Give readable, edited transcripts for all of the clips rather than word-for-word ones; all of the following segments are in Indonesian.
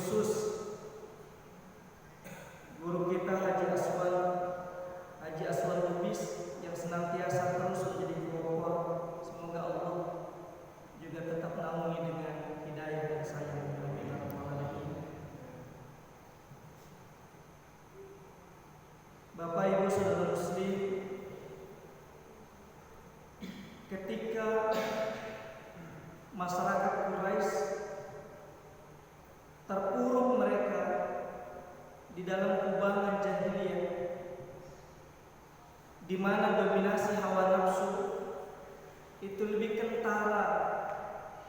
khusus guru kita Haji Aswan Lubis yang senantiasa terus menjadi pelopor. Semoga Allah juga tetap naungi dengan hidayah dan sayang. Bapak Ibu saudara muslim, ketika masyarakat Quraisy terpuruk mereka di dalam kubangan jahiliyah, di mana dominasi hawa nafsu itu lebih kentara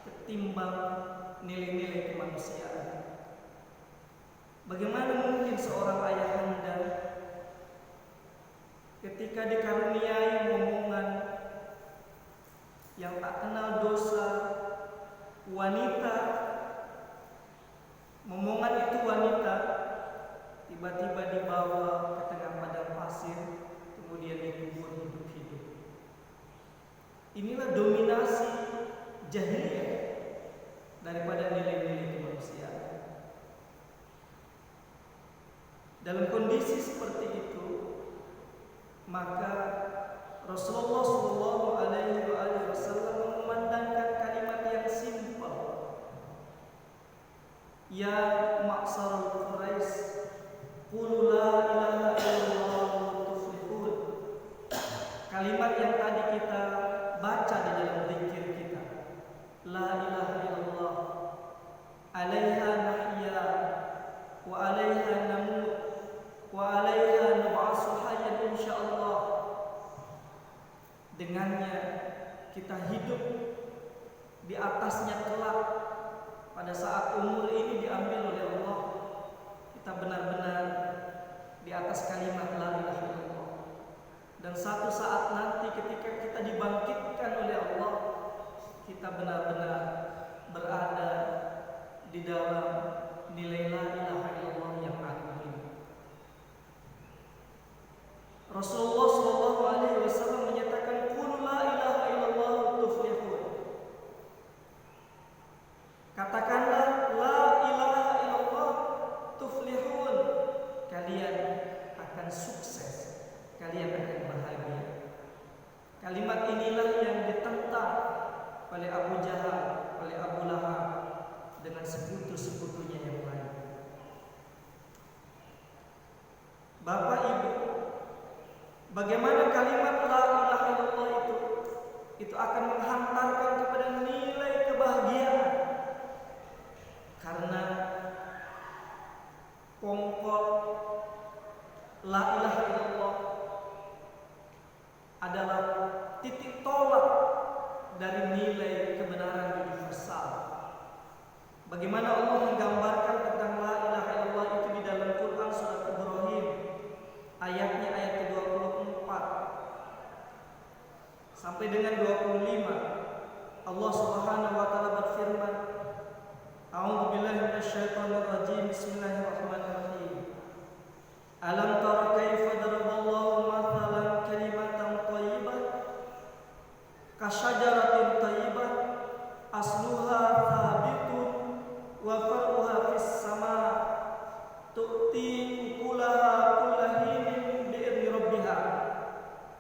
ketimbang nilai-nilai kemanusiaan. Bagaimana mungkin seorang ayahanda ketika dikaruniai momongan yang tak kenal dosa, wanita, momongan itu wanita, tiba-tiba dibawa ke tengah padang pasir, kemudian dikubur hidup-hidup. Inilah dominasi jahiliyah daripada nilai-nilai kemanusiaan. Dalam kondisi seperti itu, maka Rasulullah SAW memandangkan kalimat yang simpel, ya ma'syaral Quraisy, qulu la ilaha illallah tuflihun. Kalimat yang tadi kita baca di dalam zikir kita, la ilaha illallah, alaiha nahya wa alaiha namut wa alaiha nub'atsu hayyan insyaallah. Dengannya kita hidup, di atasnya kelak pada saat umur ini diambil oleh Allah, kita benar-benar di atas kalimat la ilaha illallah. Dan satu saat nanti ketika kita dibangkitkan oleh Allah, kita benar-benar berada di dalam nilai la ilaha illallah yang agung ini. Rasulullah SAW menyatakan qul la ilaha illallah tuflihun. Katakanlah la ilaha illallah tuflihun, kalian akan sukses, kalian akan bahagia. Kalimat inilah yang ditentang oleh Abu Jahal, oleh Abu Lahab dengan sekutu-sekutunya yang lain. Bapak Ibu, bagaimana kalimat la ilaha illallah itu akan menghantarkan kepada nilai kebahagiaan. Karena pokok la ilaha illallah adalah titik tolak dari nilai kebenaran universal. Bagaimana Allah menggambarkan tentang la ilaha illallah itu di dalam Quran surat Ibrahim, ayatnya ayat ke-24 sampai dengan 25. Allah Subhanahu wa taala berfirman, A'udzu billahi minasyaitonir rajim. Bismillahirrahmanirrahim. Alam tara kaifa daraballahu mathalan kalimatan thayyibah kasyajaratin thayyibah asluha thabitun wa far'uha fis sama' tu'ti ukulaha kullahinin bi'idzni rabbiha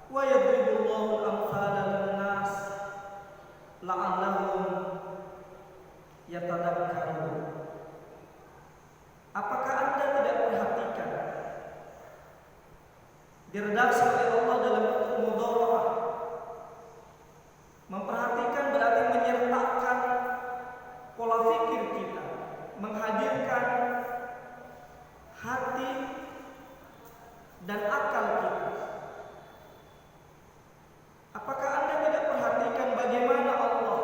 wa yadribullahu al-amthala lin-nas la'allahum yatadakkarun. Apakah Anda tidak perhatikan diredaksi oleh Allah dalam bentuk mudhara'ah? Memperhatikan berarti menyertakan pola fikir kita, menghadirkan hati dan akal kita. Apakah Anda tidak perhatikan bagaimana Allah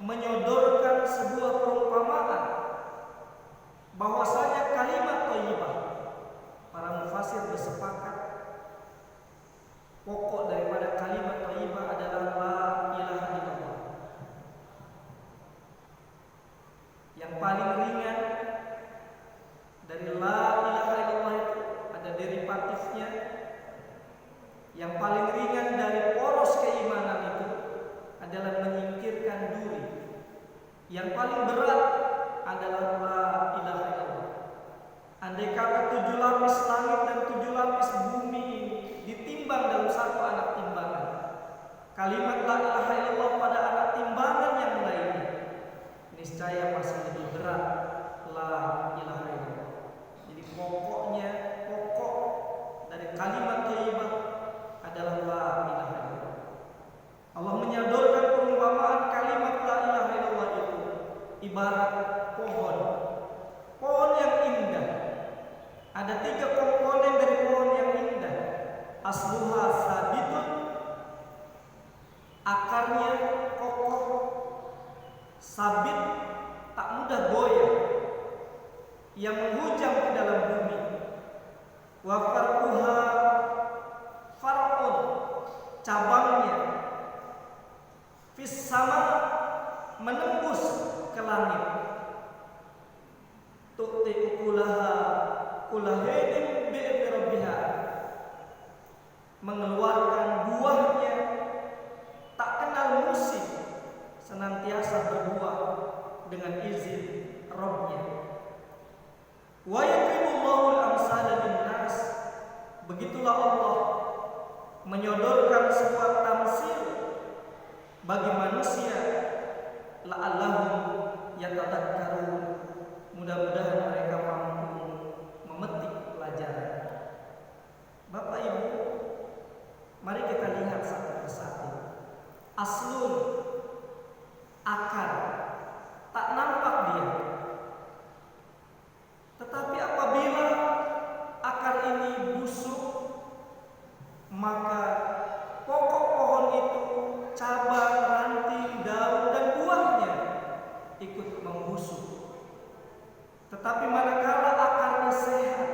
menyodorkan sebuah perumpamaan bahwasanya kalimat thayyibah, para mufasir bersepakat pokok daripada kalimat thayyibah adalah la ilaha illallah. Yang paling ringan dari la ilaha illallah itu ada derivatifnya. Yang paling ringan dari poros keimanan itu adalah menyingkirkan duri. Yang paling berat adalah la ilaha illallah. yang menghujam ke dalam bumi. Wa farquha far'un, cabangnya fis sama, menembus ke langit. Tu'ti ukulaha kulahinin bi'idni rabbiha, mengeluarkan buahnya tak kenal musim, senantiasa berbuah dengan izin Rabbnya. Wa yadribullahu al-amsala linnas, begitulah Allah menyodorkan sebuah tamsil bagi manusia, la'allahum yatadakkarun, mudah-mudahan mereka mampu memetik pelajaran. Bapak Ibu, mari kita lihat satu persatu. Aslun, akar, tak nampak dia. Tetapi apabila akar ini busuk, maka pokok pohon itu, cabang, ranting, daun, dan buahnya ikut membusuk. Tetapi manakala akarnya sehat,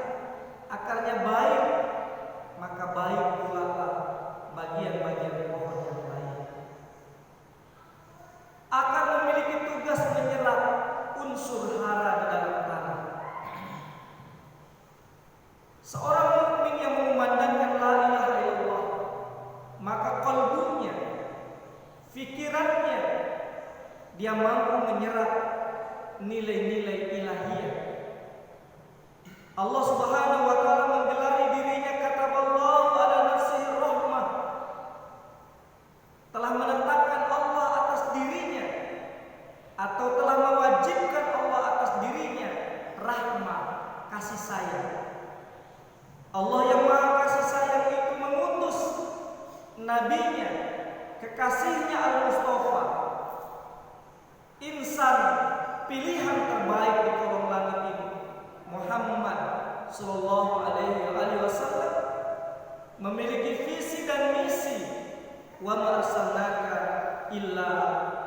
akarnya baik, maka baik pula bagian-bagian pohon yang lain. Akar memiliki tugas menyerap unsur hara di dalam tanah. Seorang mukmin yang mengumandangkan la ilaha illallah, maka qalbunya, fikirannya, dia mampu menyerap nilai-nilai ilahiyah. Allah Subhanahu wa taala menggelari dirinya kataballahu ala nafsihi rahmah, telah menetapkan Allah atas dirinya atau telah mewajibkan Allah atas dirinya rahmah, kasih sayang. Allah yang Maha Kasih Sayang itu mengutus nabinya, kekasihnya Al-Mustafa, insan pilihan terbaik di kolong langit ini, Muhammad sallallahu alaihi wasallam, memiliki visi dan misi. Wa ma arsalnaka illa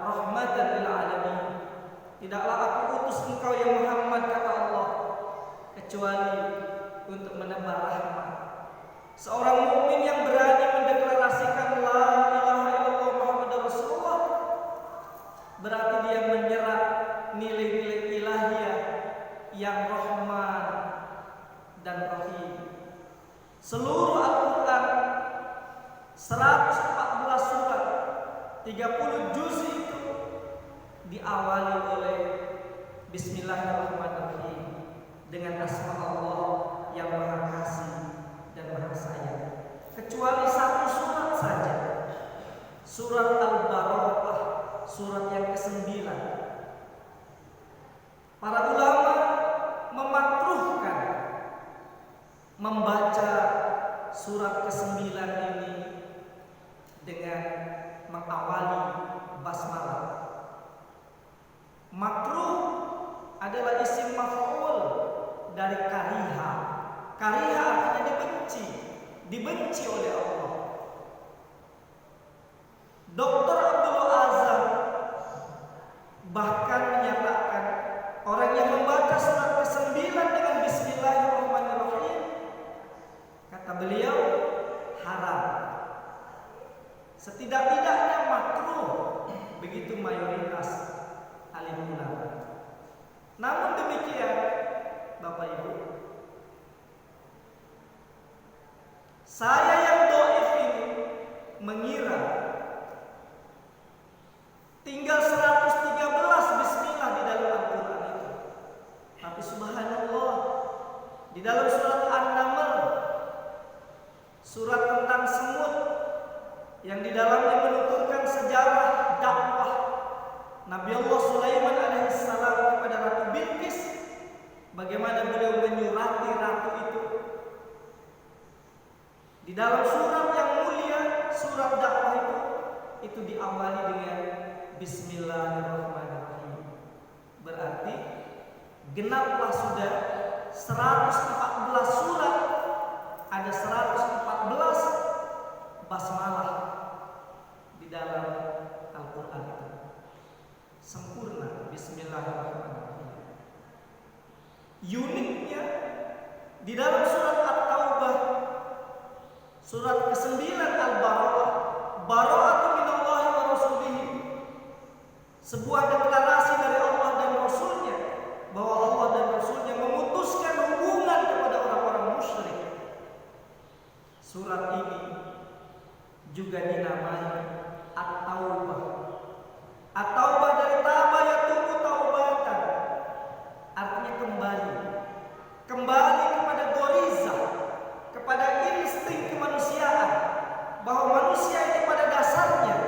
rahmatan lil alamin. Tidaklah aku utus engkau ya Muhammad, kata Allah, kecuali untuk menebar rahmat. Seorang mukmin yang berani mendeklarasikan la ilaha illallah Muhammadur Rasulullah, berarti dia menyerap nilai-nilai ilahiyah yang Rahman dan Rahim. Seluruh Al-Quran 114 surat, 30 juz itu diawali oleh Bismillahirrahmanirrahim, dengan asma Allah yang Maha Kasih dan Maha Sayang. Kecuali satu surat saja, surat Al-Baqarah, surat yang ke-9. Para ulama memakruhkan membaca surat ke-9 ini dengan mengawali basmalah. Makruh adalah isim maf'ul dari kariha. Kariha artinya dibenci, dibenci oleh Allah. Dr. Abdul Azam bahkan menyatakan orang yang membaca surat ke-9 dengan Bismillahirrahmanirrahim, kata beliau, haram. Setidak-tidaknya makruh, begitu mayoritas alim ulama. Namun demikian, Bapak Ibu, saya yang dhaif ini mengira tinggal 113 bismillah di dalam Al-Quran itu. Tapi subhanallah, di dalam surat An-Naml, surat tentang semut yang di dalamnya menuturkan sejarah dakwah Nabi Allah Sulaiman alaihissalam kepada Ratu Bilqis, bagaimana beliau menyurati ratu itu. Di dalam surat yang mulia, surat dakwah itu diawali dengan Bismillahirrahmanirrahim. Berarti genaplah sudah 114 surat, ada 114 basmalah di dalam Al-Quran itu. Sempurna Bismillahirrahmanirrahim. Uniknya di dalam surat At-Taubah, surat ke-9 Al-Bara'ah, bara'atu minallahi wa rasulih, sebuah deklarasi dari Allah dan Rasulnya bahwa Allah dan Rasulnya memutuskan hubungan kepada orang-orang musyrik. Surat ini juga dinamai At-Taubah. At-Taubah dari taba yatubu taubatan, artinya kembali. Kembali kepada goriza, kepada insting kemanusiaan, bahwa manusia ini pada dasarnya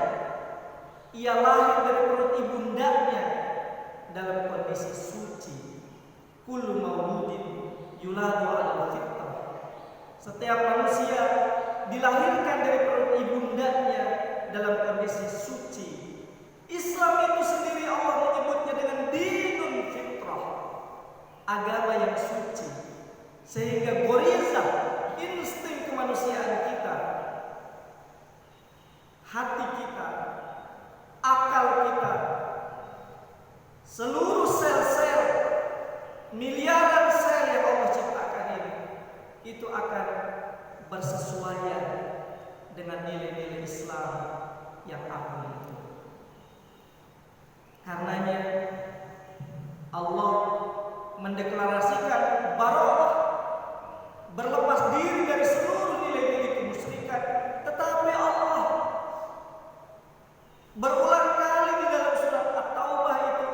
ia lahir dari perut ibundanya dalam kondisi suci. Kullu mauludin yuladu ala fitrah. Setiap manusia dilahirkan dari perut ibundanya dalam kondisi suci. Islam itu sendiri Allah menyebutnya dengan dinun fitrah, agama yang suci. Sehingga goriza, insting kemanusiaan kita, hati kita, akal kita, seluruh sel-sel, miliaran sel yang Allah ciptakan ini, itu akan bersesuaian dengan nilai-nilai Islam yang agung itu. Karenanya Allah mendeklarasikan bara'ah, berlepas diri dari seluruh nilai-nilai kemusyrikan. Tetapi Allah berulang kali di dalam surat At-Taubah itu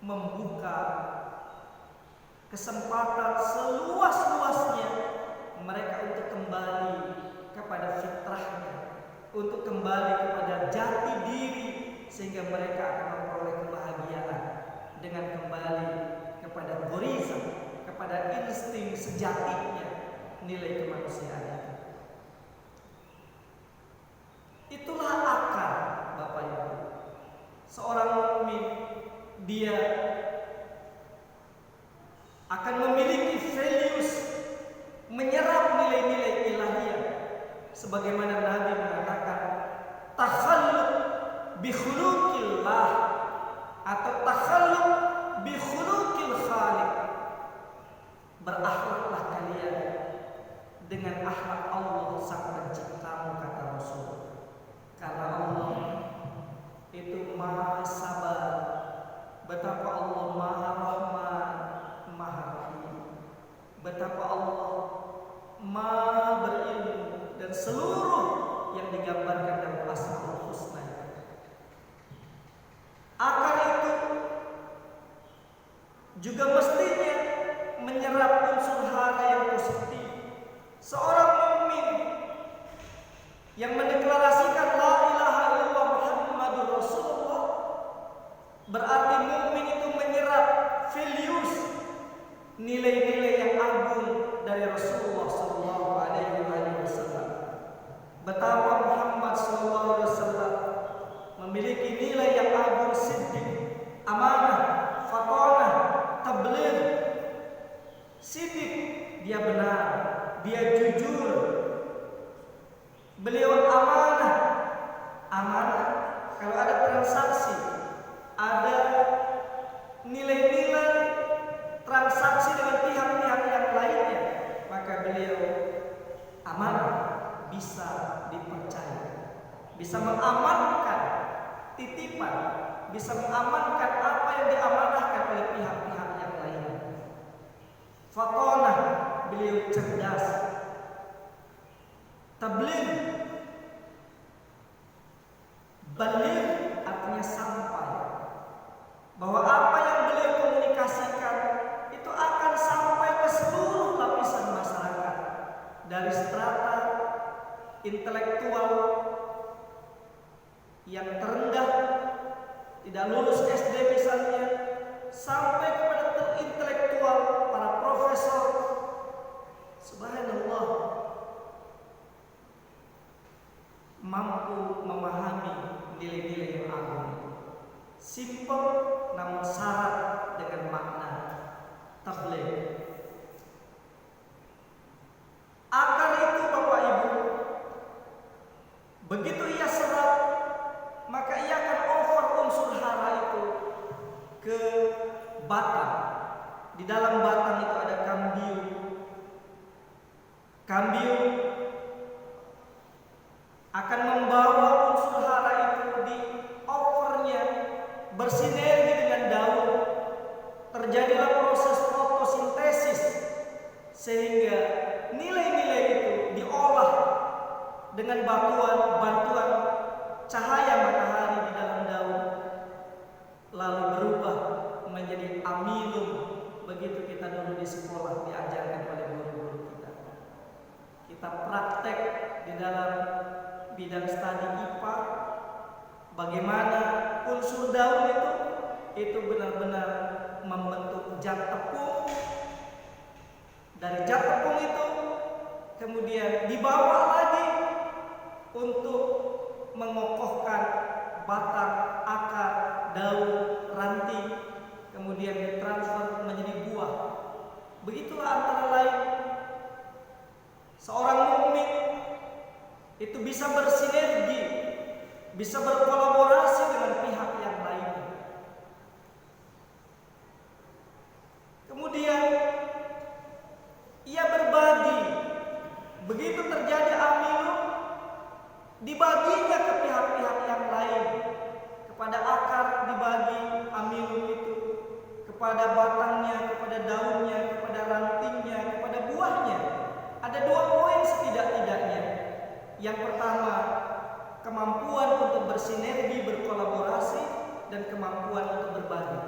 membuka kesempatan seluas-luasnya mereka untuk kembali kepada fitrahnya, untuk kembali kepada jati diri, sehingga mereka akan memperoleh kebahagiaan dengan kembali kepada goriza, kepada insting sejatinya nilai kemanusiaan. Itulah akal, Bapak Ibu. Seorang mukmin dia akan memiliki values, menyerap nilai-nilai ilahiyah, sebagaimana Nabi mengatakan takhalluq bi khuluqillah atau takhalluq bi khuluqil khaliq. Berakhlaklah kalian dengan akhlak Allah sang penciptamu, kata Rasul. Karena Allah itu maha sabar, betapa Allah maha rahman, maha rahim, betapa Allah maha berilmu, dan seluruh yang digambarkan dalam Asmaul Husna. Akal itu juga mestinya menyerap unsur hara yang positif. Seorang mukmin yang mendeklarasikan la ilaha illallah Muhammadur Rasulullah, berarti mukmin itu menyerap values, nilai-nilai yang agung dari Rasulullah sallallahu alaihi wasallam. Betapa Muhammad sallallahu alaihi wasallam memiliki nilai yang agung, siddiq, amanah, fatonah, tabligh. Siddiq, dia benar, dia jujur. Beliau amanah. Amanah, kalau ada transaksi, ada nilai-nilai transaksi dengan pihak-pihak yang lainnya, maka beliau amanah, bisa dipercaya, bisa mengamankan titipan, bisa mengamankan apa yang diamanahkan oleh pihak-pihak yang lainnya. Fatonah, beliau cerdas. Tabligh, baligh artinya sampai, bahwa apa yang beliau komunikasikan itu akan sampai ke seluruh lapisan masyarakat, dari strata intelektual yang terendah, tidak lulus SD misalnya, sampai kepada terintelektual, para profesor. Subhanallah, mampu memahami nilai-nilai yang agung. Simpel namun syarat dengan makna. Tabligh. Akal itu, Bapak Ibu, begitu ia serap, maka ia akan over unsur hara itu ke batang, Di dalam batang itu ada kambium. Kambium akan membawa unsur hara itu di overnya bersinergi dengan daun. Terjadilah proses fotosintesis sehingga nilai-nilai itu diolah dengan bantuan cahaya matahari di dalam daun, lalu berubah menjadi amilum. Begitu kita dulu di sekolah diajarkan oleh guru-guru kita. Kita praktek di dalam bidang studi IPA bagaimana unsur daun itu benar-benar membentuk zat tepung. Dari zat tepung itu kemudian dibawa lagi untuk mengokohkan batang, akar, daun, ranting, kemudian ditransfer menjadi buah. Begitulah antara lain seorang mukmin itu bisa bersinergi, bisa berkolaborasi dengan pihak yang lain. Kemudian ia berbagi. Begitu terjadi amilum, dibaginya ke pihak-pihak yang lain. Kepada akar dibagi amilum itu, kepada batangnya, kepada daunnya, kepada rantingnya, kepada buahnya. Ada 2 poin setidak-tidaknya. Yang pertama, kemampuan untuk bersinergi, berkolaborasi, dan kemampuan untuk berbagi.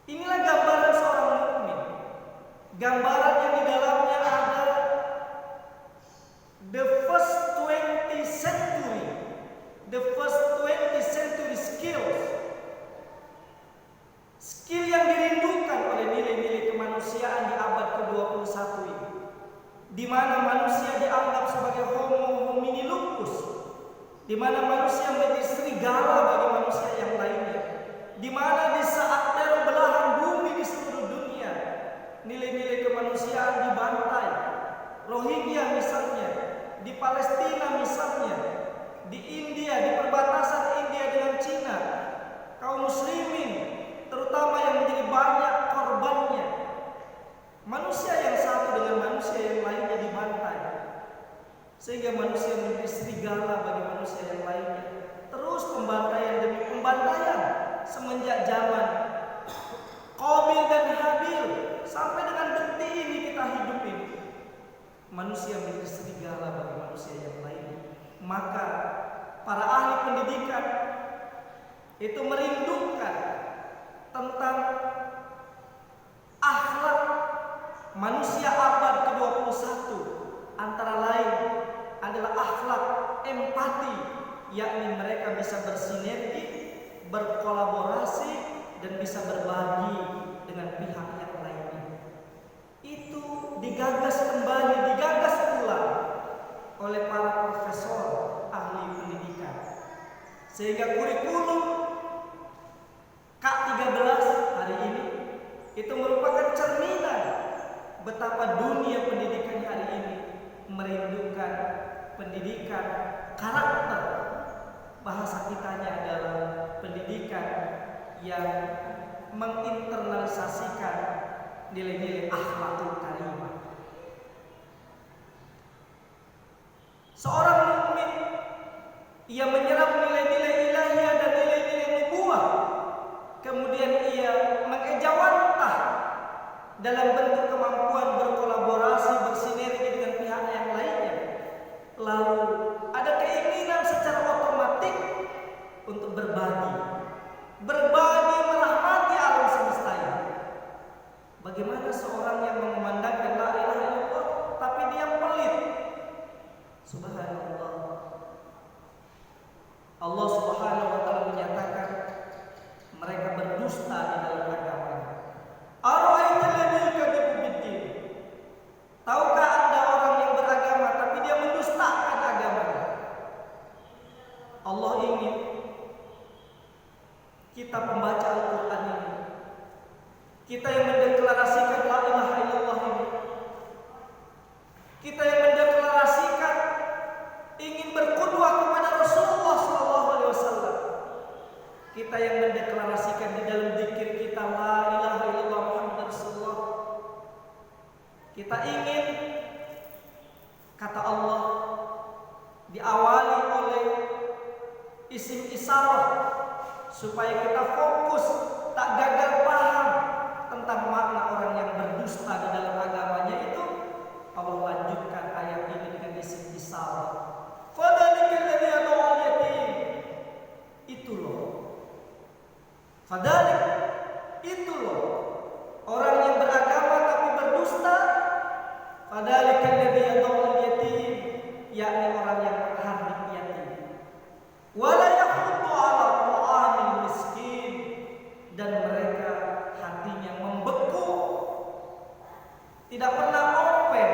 Inilah gambaran seorang mukmin. Gambaran yang di dalamnya ada the first 20th century, the first 20th century skills. Skill yang dirindukan oleh nilai-nilai kemanusiaan di abad ke-21 ini, di mana manusia dianggap sebagai homo homini lupus, di mana manusia menjadi serigala bagi manusia yang lainnya, di mana di saat teror belahan bumi di seluruh dunia, nilai-nilai kemanusiaan dibantai. Rohingya misalnya, di Palestina misalnya, di India, di perbatasan India dengan Cina, kaum muslimin terutama yang menjadi banyak korbannya. Manusia yang satu dengan manusia yang lainnya dibantai, sehingga manusia menjadi serigala bagi manusia yang lainnya. Terus pembantaian demi pembantaian semenjak zaman Qabil dan Habil sampai dengan detik ini kita hidup ini. Manusia menjadi serigala bagi manusia yang lainnya. Maka para ahli pendidikan itu merindukan tentang akhlak manusia abad ke-21. Antara lain adalah akhlak empati, yakni mereka bisa bersinergi, berkolaborasi, dan bisa berbagi dengan pihak yang lainnya. Itu digagas kembali, digagas ulang oleh para profesor ahli pendidikan, sehingga kurikulum K13 hari ini itu merupakan cerminan betapa dunia pendidikan hari ini merindukan pendidikan karakter. Bahasa kitanya adalah pendidikan yang menginternalisasikan nilai-nilai akhlakul karimah. Seorang mukmin ia menyerap nilai-nilai ilahiyah dan nilai-nilai nubuwah, kemudian ia mengejawantah dalam bentuk kemampuan berkolaborasi, bersinergi dengan pihak yang lainnya. Lalu ada keinginan secara otomatis untuk berbagi merahmati alam semesta ini. Bagaimana seorang yang mengumandangkan la ilaha illallah tapi dia pelit? Subhanallah. Allah Subhanahu wa taala menyatakan mereka berdusta di dalam agama. Ara'aital ladzi yukadzibu biddin. Tahukah Anda orang yang beragama tapi dia mendustakan agama? Allah ingin kita pembaca Al-Quran ini, kita yang mendeklarasikan la ilaha illallah ini, kita yang mendeklarasikan ingin berqudwah kepada Rasulullah SAW, kita yang mendeklarasikan di dalam zikir kita la ilaha illallah Kita ingin, kata Allah, diawali oleh isim isyarah supaya kita fokus, tak gagal paham tentang makna orang yang berdusta di dalam agamanya itu. Allah lanjutkan ayat ini dengan isim isyarah. Fadzalikal ladzi yad'ul yatim. Itu loh. Fadzalik, itu loh. Orang yang beragama tapi berdusta. Fadzalikal ladzi yad'ul yatim, yakni orang yang menghardik yatim. Wala yahuddu 'ala ta'amil miskin, dan mereka hatinya membeku, tidak pernah open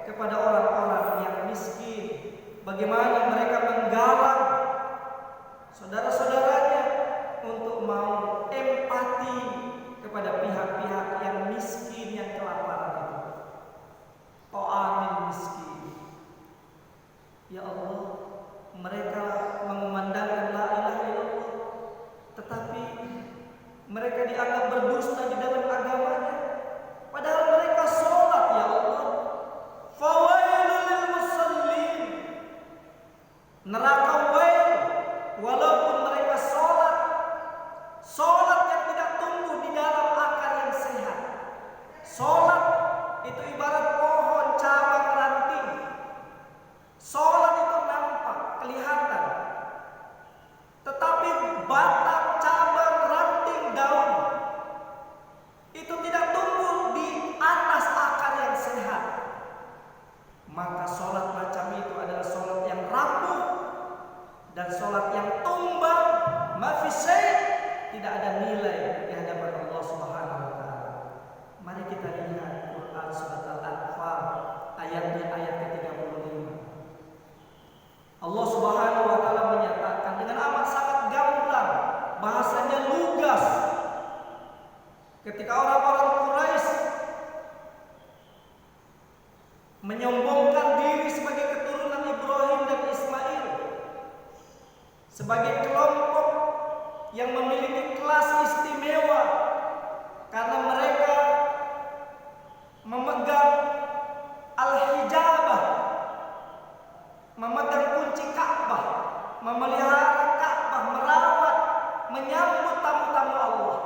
kepada orang-orang yang miskin. Bagaimana mereka menggalang saudara-saudaranya untuk mau empati kepada pihak-pihak yang miskin, yang kelaparan itu. Ta'amil miskin. Ya Allah, mereka mengumandangkan la ilaha illallah, tetapi mereka dianggap berdusta di dalam agamanya, padahal mereka sholat. Ya Allah, fawailul lil musallin, neraka wail, walaupun mereka sholat yang tidak tumbuh di dalam akar yang sehat. Sholat itu ibarat pohon cabang ranting. Sholat itu nampak, kelihatan, tetapi batang, cabang, ranting, daun itu tidak tumbuh di atas akar yang sehat. Maka sholat macam itu adalah sholat yang rapuh dan sholat yang tumbang, mafisai, tidak ada nilai di hadapan Allah Subhanahu wa taala. Mari kita lihat Quran surat Al-Anfal ayatnya, ayat ke-35. Allah Subhanahu wa taala menyatakan dengan amat sangat gamblang, bahasanya lugas. Ketika orang-orang Quraisy menyombongkan diri sebagai keturunan Ibrahim dan Ismail, sebagai kelompok yang memiliki kelas istimewa karena mereka memegang al-hijabah, memegang kunci Ka'bah, memelihara Ka'bah, merawat, menyambut tamu-tamu Allah,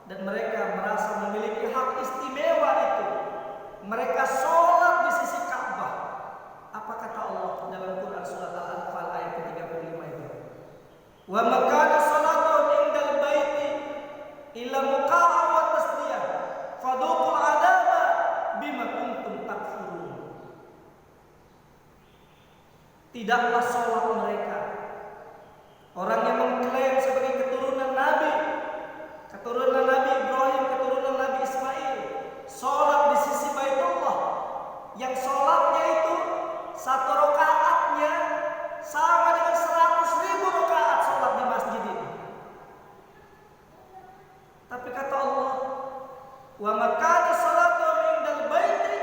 dan mereka merasa memiliki hak istimewa itu. Mereka sholat di sisi Ka'bah. Apa kata Allah dalam Quran surat Al-Anfal ayat ke-35 itu? Wa makana salatuhum indal baiti illa muqa'a wa tasdiyah fadhuqul adaba bima kuntum takfurun. Tidaklah sholat mereka, orang yang mengklaim sebagai keturunan Nabi Ibrahim, keturunan Nabi Ismail, sholat di sisi Baitullah, yang sholatnya itu satu rakaatnya sama dengan 100.000 rakaat sholat di masjid ini. Tapi kata Allah, wa makana salatuhum indal baiti,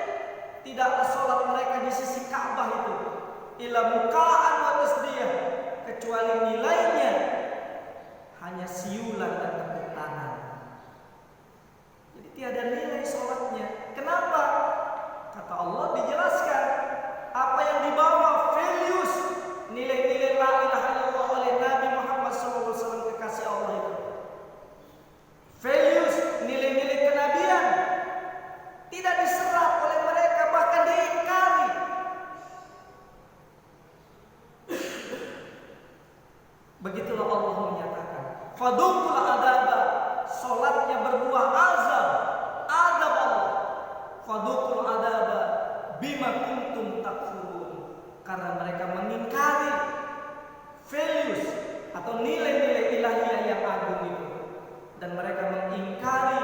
tidaklah sholat mereka di sisi Ka'bah itu illa muqa'an wa tasdiyah, kecuali nilainya hanya siulan dan tepuk tangan. Jadi tiada nilai sholatnya. Kenapa? Kata Allah, dijelaskan apa yang dibawa, values, nilai-nilai la ilaha illallah oleh Nabi Muhammad SAW, kekasih Allah itu. Values, nilai-nilai kenabian tidak diserap oleh mereka, bahkan diingkari. Begitulah Allah menyatakan, fadhuqul adaba, salatnya berbuah azab Allah. Fadhuqul adaba bima kuntum takfurun, karena mereka mengingkari values atau nilai-nilai ilahiyah yang agung itu, dan mereka mengingkari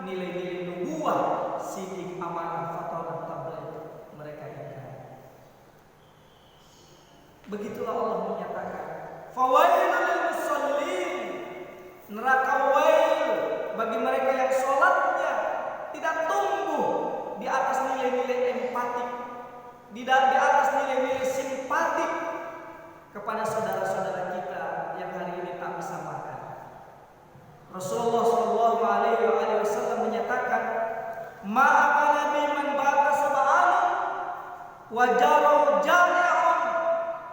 nilai-nilai nubuwah, sidik, amanah, fatrah, tabligh, mereka ingkari. Begitulah Allah menyatakan, fawailul lil musallin, neraka wail bagi mereka yang sholatnya tidak tumbuh di atas nilai-nilai empatik, di atas nilai-nilai simpatik kepada saudara-saudara kita yang hari ini tak bisa makan. Rasulullah SAW menyatakan, ma'amana biman Wajarau jami'un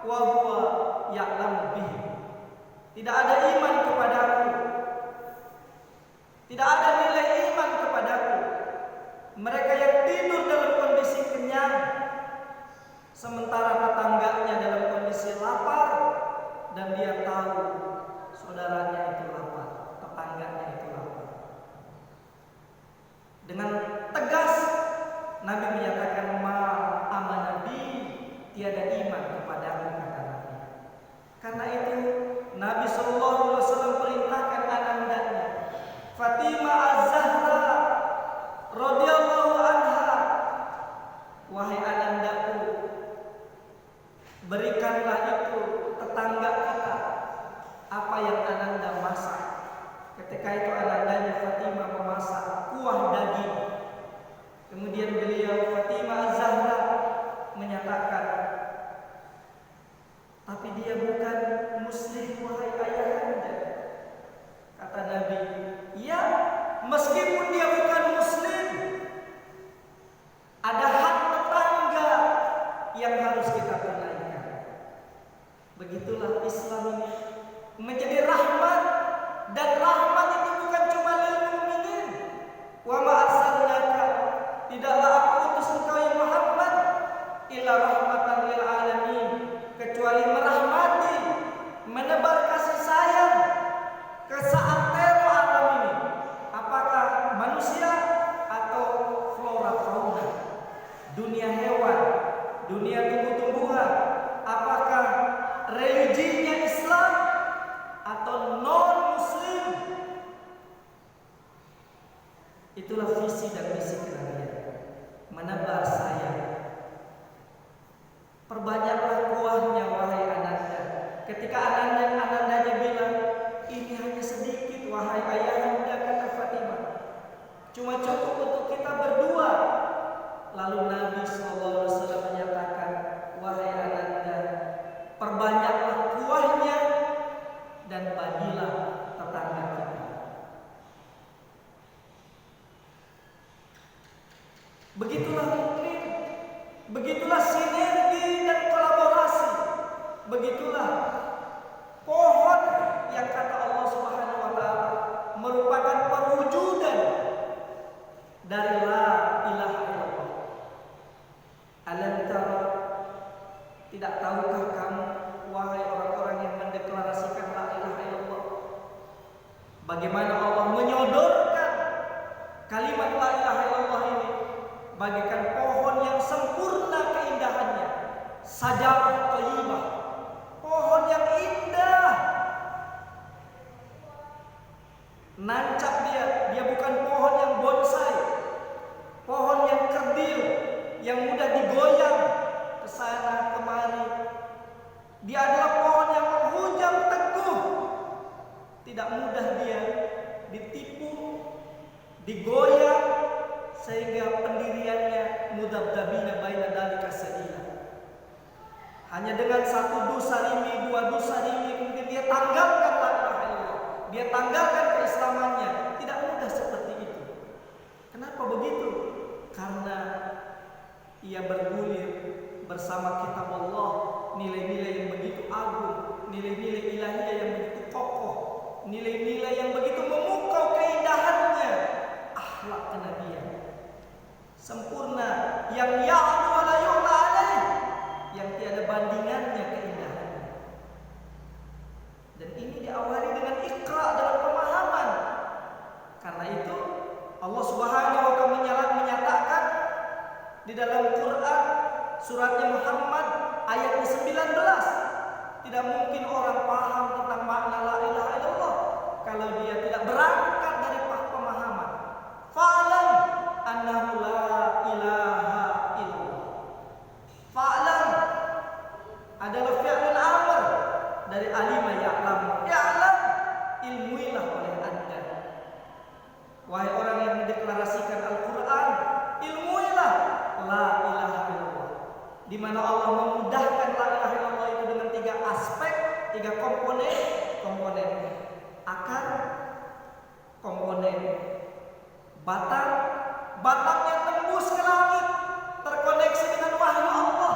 wa huwa ya'lam bihi. Tidak ada iman kepadaku, tidak ada nilai iman kepadaku mereka yang tidur dalam kondisi kenyang, sementara tetangganya dalam kondisi lapar, dan dia tahu saudaranya itu lapar, tetangganya itu lapar. Dengan tegas Nabi menyatakan, ma amana bi, tiada iman kepadamu, kata Nabi. Karena itu Nabi SAW perintahkan anandanya Fatimah Az-Zahra radhiyallahu anha, wahai anandaku, berikanlah itu tetangga kita apa yang ananda masak. Ketika itu anandanya Fatimah memasak kuah daging. Kemudian beliau Fatimah Az-Zahra menyatakan, tapi dia bukan muslim, wahai ayahanda. Kata Nabi, ya, meskipun dia bukan muslim, ada hak tetangga yang harus kita tunaikan. Begitulah Islam ini menjadi rahmat, dan rahmat itu bukan cuma lil mu'minin. Wa ma arsalnaka, tidaklah aku utus engkau ya Muhammad illa rahmatan lil alamin, kecuali merahmati, menebar kasih sayang ke seantero alam ini. Apakah manusia atau flora fauna, dunia hewan, dunia tumbuh-tumbuhan, apakah religinya Islam atau non-muslim. Itulah visi dan misi kenabian, menebar sayang. Perbanyaklah kuahnya, wahai ananda. Ketika anandanya bilang, ini hanya sedikit, wahai ayahanda, kata Fatimah, cuma cukup untuk kita berdua. Lalu Nabi SAW menyatakan, wahai ananda, perbanyaklah kuahnya dan bagilah tetangga kita. Begitulah mukmin, begitulah sinergi dan kolaborasi, begitulah pohon yang kata Allah Subhanahu wa taala merupakan perwujudan dari la ilaha illallah. Alam tara, tidak tahukah kamu, wahai orang-orang yang mendeklarasikan la ilaha illallah, bagaimana Allah menyodorkan kalimat la ilaha illallah ini bagaikan pohon yang sempurna keindahannya, sajarah thayyibah, pohon yang indah, nancap dia bukan pohon yang bonsai, pohon yang kerdil, yang mudah digoyang ke sana kemari. Dia adalah pohon yang menghujam teguh, tidak mudah dia ditipu, digoyang, sehingga pendiriannya mudabdabina baina dalika sabila. Hanya dengan satu dusarimi, dua dusarimi, kemudian dia tanggalkan la ilaha illallah, dia tanggalkan keislamannya. Tidak mudah seperti itu. Kenapa begitu? Karena ia bergulir bersama kitab Allah, nilai-nilai yang begitu agung, nilai-nilai ilahiyah yang begitu kokoh, nilai-nilai yang begitu memukau keindahannya, akhlak kenabian sempurna, yang ya'lu wa la yu'la alaih, yang tiada bandingannya keindahannya. Dan ini diawali dengan iqra, dengan pemahaman. Karena itu Allah Subhanahu wa taala menyatakan di dalam Quran suratnya Muhammad ayat 19, tidak mungkin orang paham tentang makna la ilaha illallah kalau dia tidak berangkat dari pemahaman. Fa'lam annahu la ilaha illallah. Fa'lam adalah fi'lun amr dari alima ya'lam. Ya'lam, ilmuilah oleh Anda. Wahai orang yang mendeklarasikan Al-Quran, ilmuilah la ilaha illallah, di mana Allah memudahkan la ilaha illallah itu dengan 3 aspek, 3 komponen. Komponen akar, komponen batang yang tembus ke langit, terkoneksi dengan wahyu Allah.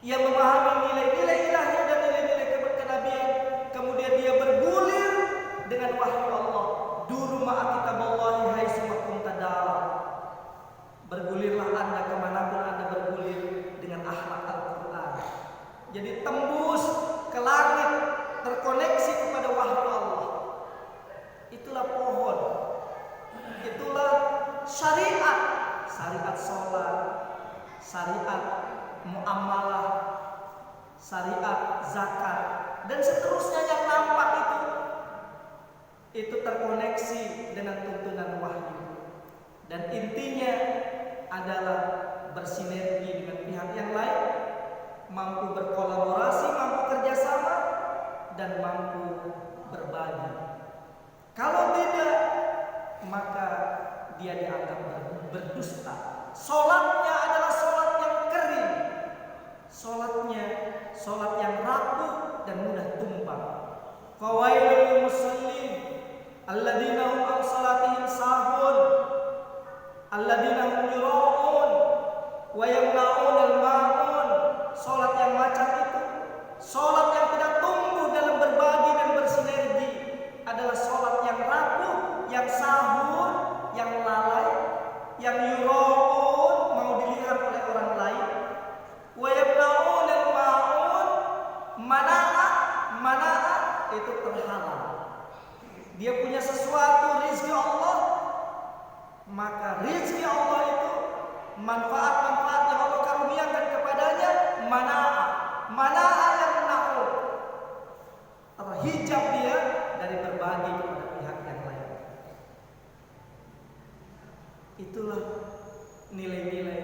Ia memahami nilai-nilai ilahi dan nilai-nilai kenabian. Kemudian dia bergulir dengan wahyu Allah. Duru ma'akitaballahi haitsumakum tadara. Bergulirlah Anda kemanapun Anda bergulir dengan akhlak Al-Quran. Jadi tembus ke langit, terkoneksi kepada wahyu Allah. Itulah pohon. Itulah syariat. Syariat sholat, syariat muamalah, syariat zakat, dan seterusnya yang nampak itu terkoneksi dengan tuntunan wahyu. Dan intinya adalah bersinergi dengan pihak yang lain, mampu berkolaborasi, mampu kerjasama, dan mampu berbagi. Kalau tidak, maka dia dianggap berdusta. Sholatnya adalah sholat yang kering, sholat yang rapuh dan mudah tumbang. Fawailul lil musallin alladzina hum an salatihim sahun alladzina hum yura'un wa yamna'un al-ma'un. Sholat yang macam itu, sholat yang tidak tumbuh dalam berbagi dan bersinergi, adalah sholat yang rapuh, yang sahun, yang lalai, yang yura'un, mau dilihat oleh orang lain, wa yamna'un al-ma'un, mana'at itu terhalang. Dia punya sesuatu, rizki Allah, maka rizki Allah itu, manfaat-manfaat yang Allah karuniakan kepadanya, mana'at yang menakut, terhijab dia dari berbagi kepada pihak yang lain. Itulah nilai-nilai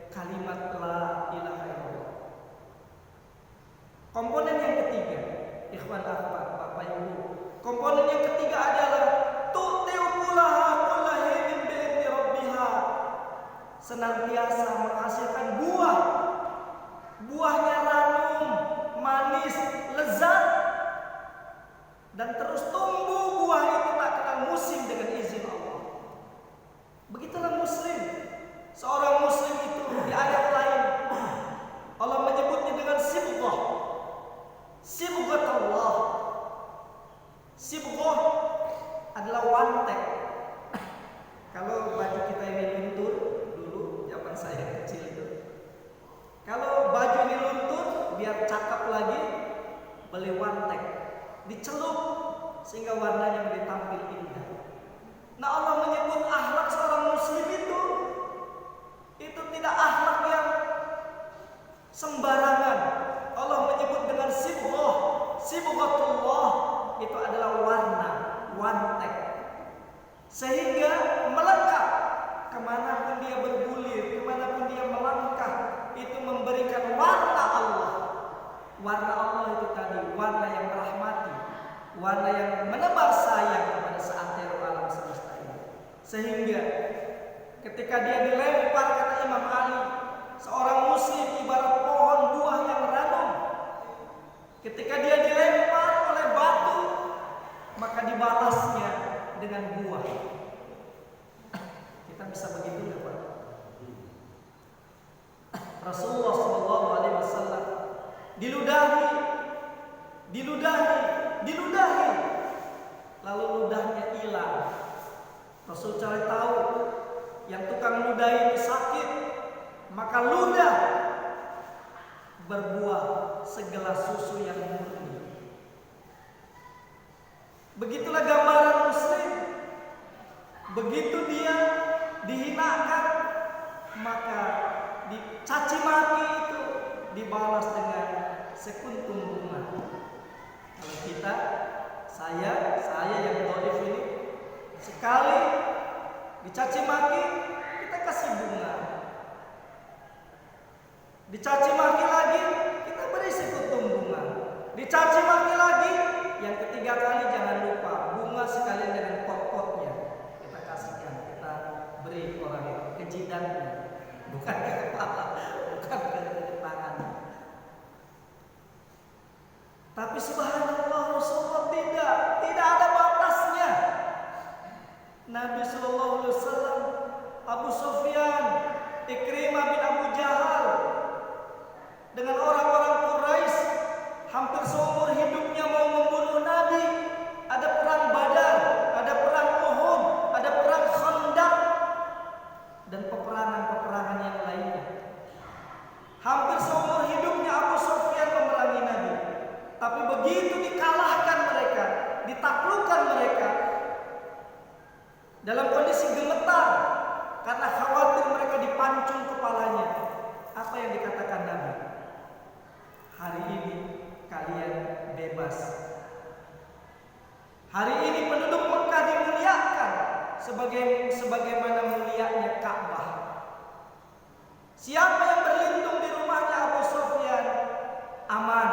kalimat la ilaha illallah. Komponen yang ketiga, ikhwan akhwat, Bapak Ibu, komponen yang ketiga adalah tu'tiu kullaha kullahinin bi'idni rabbiha. Senantiasa menghasilkan buah. Buahnya ranum, manis, lezat, dan terus tumbuh. Buah itu tak kenal musim dengan izin Allah. Begitulah muslim. Seorang muslim itu di ayat lain Allah menyebutnya dengan sibghah. Sibghah Allah. Sibghah adalah wantek. Kalau baju kita ini luntur, dulu zaman saya kecil itu, kalau baju ini luntur, biar cakep lagi, beli wantek, dicelup sehingga warnanya menjadi tampil indah. Nah, Allah menyebut akhlak seorang muslim itu tidak akhlak yang sembarangan. Allah menyebut dengan sibghah, sibghatullah, itu adalah warna, wantek, sehingga melekat kemanapun dia bergulir, kemanapun dia melangkah, itu memberikan warna Allah. Warna Allah itu tadi warna yang merahmati, warna yang menebar sayang kepada seantero alam semesta ini. Sehingga ketika dia dilempar, kata Imam Ali, seorang muslim ibarat pohon buah yang ranum. Ketika dia dilempar oleh batu, maka dibalasnya dengan buah. Kita bisa begitu ya Pak? Rasulullah SAW diludahi, lalu ludahnya hilang. Rasul cari tahu yang tukang ludahi itu sakit, maka ludah berbuah segelas susu yang murni. Begitulah gambaran muslim. Begitu dia dihinakan, maka dicaci maki itu dibalas dengan sekuntum bunga. Kalau kita, saya yang dhaif ini, sekali dicaci maki, kita kasih bunga. Dicaci maki lagi, kita beri sekuntum bunga. Dicaci maki lagi, yang ketiga kali jangan lupa bunga sekalian dengan pot-potnya kita kasihkan, kita beri orang ke jidatnya, bukan ke kepala, bukan ke tangan. Tapi subhanallah, Rasulullah tidak ada batasnya. Nabi sallallahu alaihi wasallam, Abu Sufyan, Ikrimah bin Abu Jahal, dengan orang-orang Quraisy, hampir seumur hidupnya mau membunuh Nabi. Ada perang Badar, ada perang Uhud, ada perang Khandaq, dan peperangan-peperangan yang lainnya. Hampir seumur hidupnya Abu Sufyan memerangi Nabi. Tapi begitu dikalahkan mereka, ditaklukkan mereka, dalam kondisi gemetar karena khawatir mereka dipancung kepalanya, apa yang dikatakan Nabi? Hari ini kalian bebas. Hari ini penduduk Mekah dimuliakan sebagaimana mulianya Ka'bah. Siapa yang berlindung di rumahnya Abu Sufyan aman,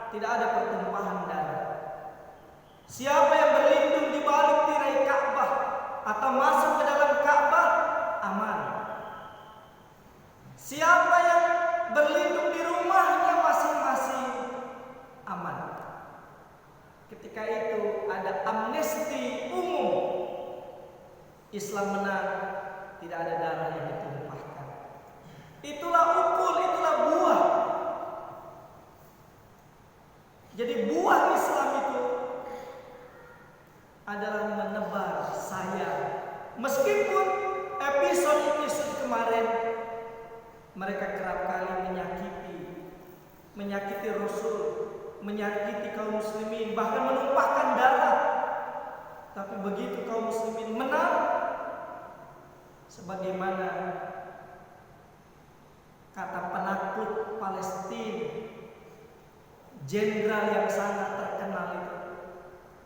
tidak ada pertumpahan darah. Siapa yang berlindung di balik tirai Ka'bah atau masuk ke dalam Ka'bah aman. Siapa yang berlindung di rumahnya masing-masing aman. Ketika itu ada amnesti umum. Islam menang, tidak ada darah yang ditumpahkan. Itulah ukul, itulah buah. Jadi buah Islam itu adalah menebar sayang. Meskipun episode kemarin mereka kerap kali menyakiti Rasul, menyakiti kaum muslimin, bahkan menumpahkan darah. Tapi begitu kaum muslimin menang, sebagaimana kata penakluk Palestina, jenderal yang sangat terkenal itu,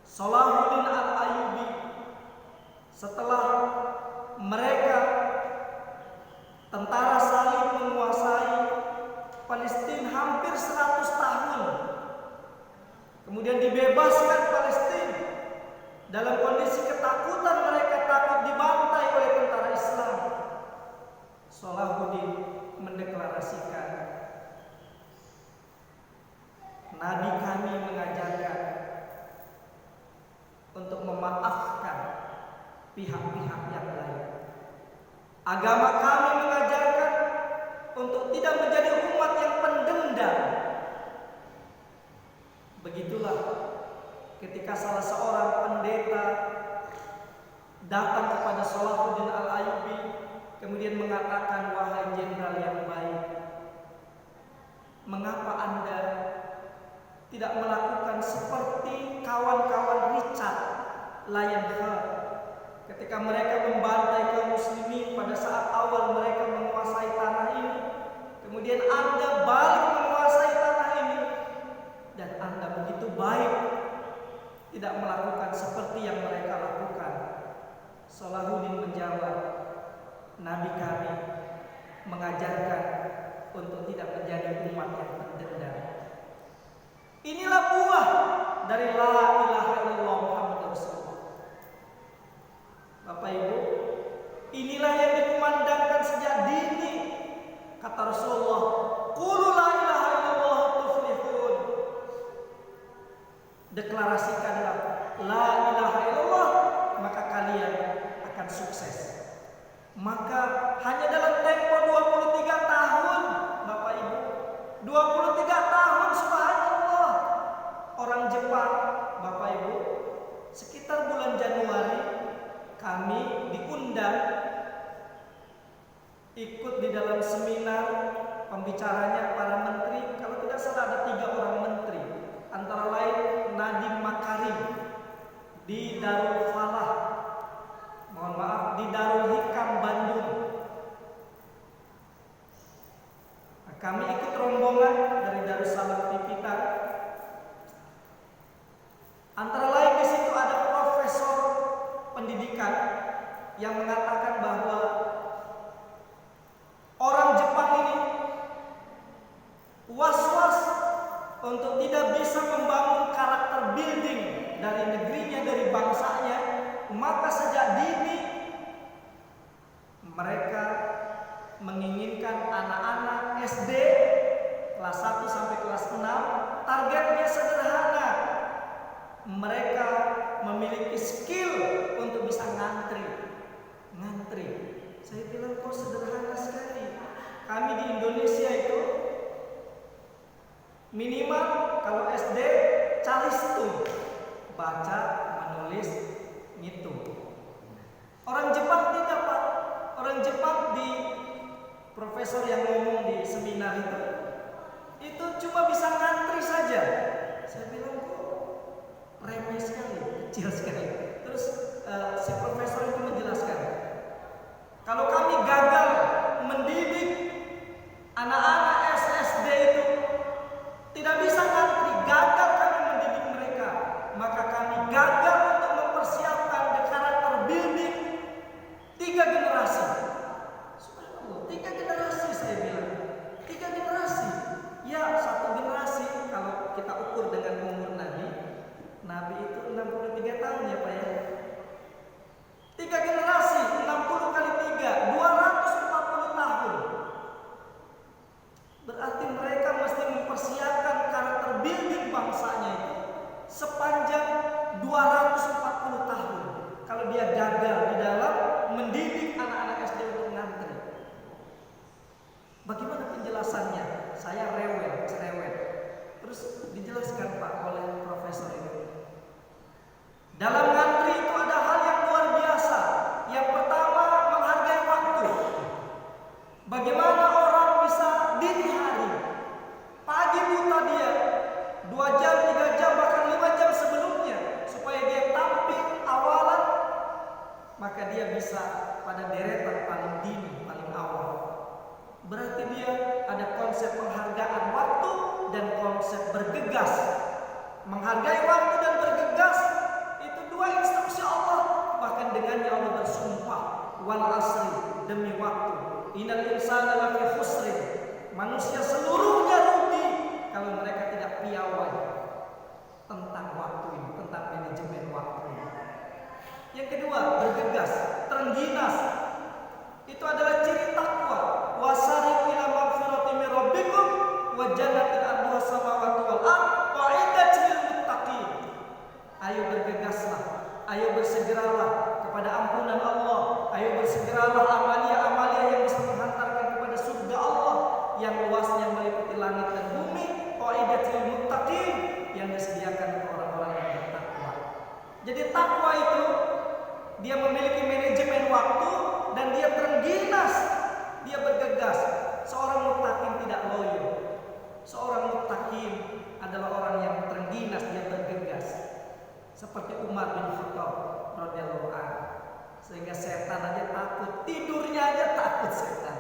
Salahuddin Al-Ayyubi, setelah mereka tentara salib menguasai Palestina hampir 100 tahun, kemudian dibebaskan Palestina dalam kondisi ketakutan, mereka takut dibantai oleh tentara Islam. Salahuddin mendeklarasikan, Nabi kami mengajarkan untuk memaafkan pihak-pihak yang lain. Agama kami mengajarkan untuk tidak menjadi umat yang pendendam. Begitulah ketika salah seorang pendeta datang kepada Salahuddin Al-Ayyubi, kemudian mengatakan, wahai jenderal yang baik, mengapa Anda tidak melakukan seperti kawan-kawan Richard Lionheart ketika mereka membantai kaum muslimin pada saat awal mereka menguasai tanah ini, kemudian Anda balik menguasai tanah ini, dan Anda begitu baik tidak melakukan seperti yang mereka lakukan. Salahuddin menjawab, Nabi kami mengajarkan untuk tidak menjadi umat yang pendendam. Inilah buah dari la ilaha illallah Muhammadur Rasulullah. Bapak Ibu, inilah yang dikumandangkan sejak dini. Kata Rasulullah, qulu la ilaha illallah tuflihun. Deklarasikanlah la ilaha illallah, maka kalian akan sukses. Maka hanya dalam tempo 23 tahun, Bapak Ibu, 23 tahun, subhanallah, orang Jepang, Bapak Ibu, sekitar bulan Januari kami diundang ikut di dalam seminar. Pembicaranya para menteri, kalau tidak salah ada 3 orang menteri, antara lain Nadiem Makarim di Darul Falah, di Darul Hikam Bandung. Nah, kami ikut rombongan dari Darussalam Pipitan. Antara lain di situ ada profesor pendidikan yang mengatakan bahwa orang Jepang ini was-was untuk tidak bisa membangun karakter building dari negerinya, dari bangsanya. Maka sejak dini mereka menginginkan anak-anak SD kelas 1 sampai kelas 6 targetnya sederhana. Mereka memiliki skill untuk bisa ngantri. Saya bilang kok sederhana sekali. Kami di Indonesia itu profesor yang ngomong di seminar itu cuma bisa ngantri saja. Saya bilang kok remeh sekali, kecil sekali. Terus si profesor itu menjelaskan, kalau kami gagal mendidik anak-anak SSD itu tidak bisa ngantri, gagal kami mendidik mereka, maka kami gagal untuk mempersiapkan the karakter building 3 generasi. Subhanallah, 3 generasi saya bilang. 3 generasi. Ya, 1 generasi kalau kita ukur dengan umur Nabi itu 63 tahun ya Pak ya. 3 generasi, 60 kali 3, 240 tahun. Berarti mereka mesti mempersiapkan karakter building bangsanya itu sepanjang 240 tahun. Kalau dia gagal di dalam mendidik anak-anak SD untuk ngantri. Bagaimana penjelasannya? Saya cerewet. Terus dijelaskan Pak oleh profesor ini. Dalam ngantri itu ada hal yang luar biasa. Yang pertama, menghargai waktu. Bagaimana orang bisa dini hari, pagi buta dia 2 jam, 3 jam, bahkan 5 jam sebelumnya, supaya dia tampil awalan, maka dia bisa pada deretan paling dini, paling awal. Berarti dia ada konsep penghargaan waktu dan konsep bergegas. Menghargai waktu dan bergegas itu 2 instruksi Allah. Bahkan dengannya Allah bersumpah, wal asri, demi waktu, innal insana lafi khusrin, manusia seluruhnya rugi kalau mereka tidak piawai tentang waktu ini, tentang manajemen waktu ini. Yang kedua, bergegas, terengginas. Itu adalah ciri takwa. Wasari'u ila magfirati min rabbikum wa jannatin arduha samawati wal ardh u'iddat lil muttaqin. Ayo bergegaslah, ayo bersegeralah kepada ampunan Allah. Ayo bersegeralah amalia-amalia yang bisa menghantarkan kepada surga Allah yang luasnya meliputi langit dan bumi. U'iddat lil muttaqin, yang disediakan untuk orang-orang yang bertakwa. Jadi takwa itu dia memiliki manajemen waktu dan dia terengginas, dia bergegas. Seorang muttaqin tidak loyo. Seorang muttaqin adalah orang yang terengginas, dia bergegas. Seperti Umar bin Khattab radhiyallahu anhu. Sehingga setan aja takut, tidurnya aja takut setan.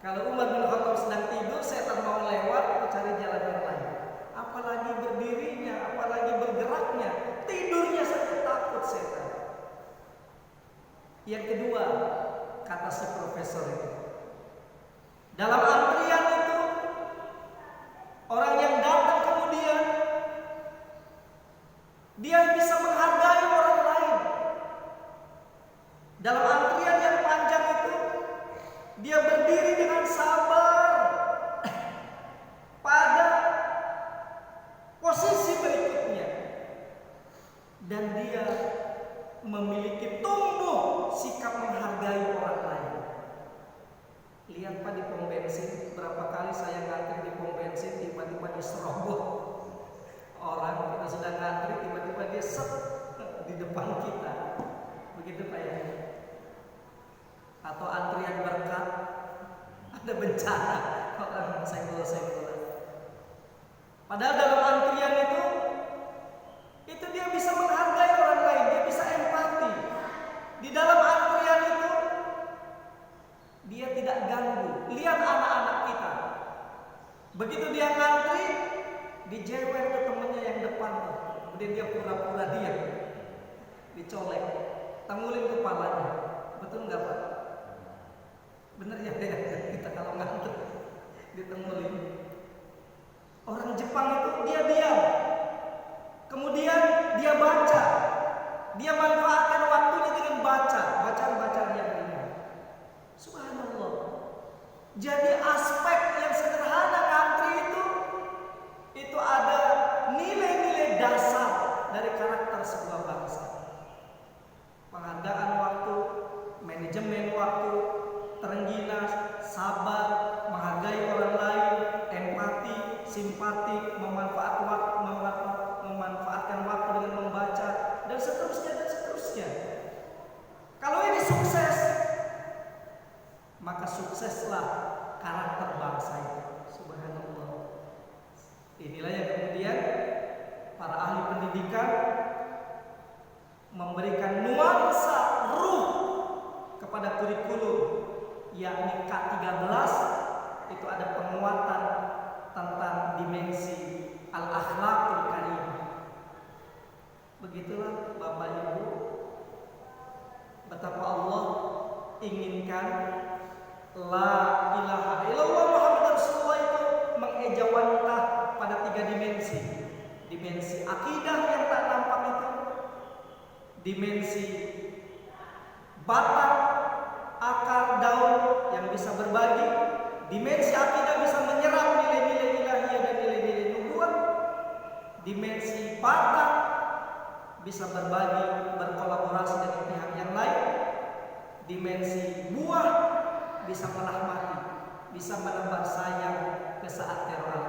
Kalau Umar bin Khattab sedang tidur, setan mau lewat, cari jalan yang lain. Apalagi berdirinya, apalagi bergeraknya, tidurnya saja takut setan. Yang kedua, kata si profesor itu, dalam antrian itu, orang yang datang kemudian, dia bisa menghargai orang lain. Dalam antrian yang panjang itu, dia berdiri dengan sabar pada posisi berikutnya, dan dia memiliki tumbuh sikap menghargai orang lain. Lihat Pak di pom bensin, berapa kali saya ngantri di pom bensin, tiba-tiba diserobot orang, kita sudah ngantri, tiba-tiba dia set di depan kita. Begitu Pak ya. Atau antrian berkat, ada bencana, orang senggol-senggol. Padahal dalam antrian itu dia bisa menghargai orang lain, dia bisa empati. Di dalam antrian itu dia tidak ganggu. Lihat anak-anak kita, begitu dia ngantri, dijewer ke temennya yang depan tuh. Kemudian dia pura-pura diam, dicolek, tangulin kepalanya. Betul nggak Pak? Bener ya kita kalau ngantri ditengulin. Orang Jepang itu dia diam, kemudian dia baca, dia manfaatkan waktunya dengan bacaan yang ringan. Subhanallah. Jadi aspek yang sederhana ngantri itu ada nilai-nilai dasar dari karakter sebuah bangsa. Penghargaan waktu, manajemen waktu, terengginas, sabar, menghargai orang lain, empati, simpati, memanfaatkan waktu dengan membaca, dan seterusnya. Kalau ini sukses, maka sukseslah karakter bangsa itu. Subhanallah. Inilah yang kemudian para ahli pendidikan memberikan nuansa ruh kepada kurikulum, yakni K13 itu ada penguatan tentang dimensi al-akhlaqul karimah. Begitulah Bapak Ibu, betapa Allah inginkan la ilaha illallah Muhammad Rasulullah itu mengejawantah pada 3 dimensi. Dimensi akidah yang tak nampak itu, dimensi batang, akar, daun yang bisa berbagi, dimensi akidah bisa menyerap nilai-nilai ilahiyah dan nilai-nilai nubuat, dimensi batang bisa berbagi, berkolaborasi dengan pihak yang lain, dimensi buah bisa merahmati, bisa menebar sayang ke saat teror al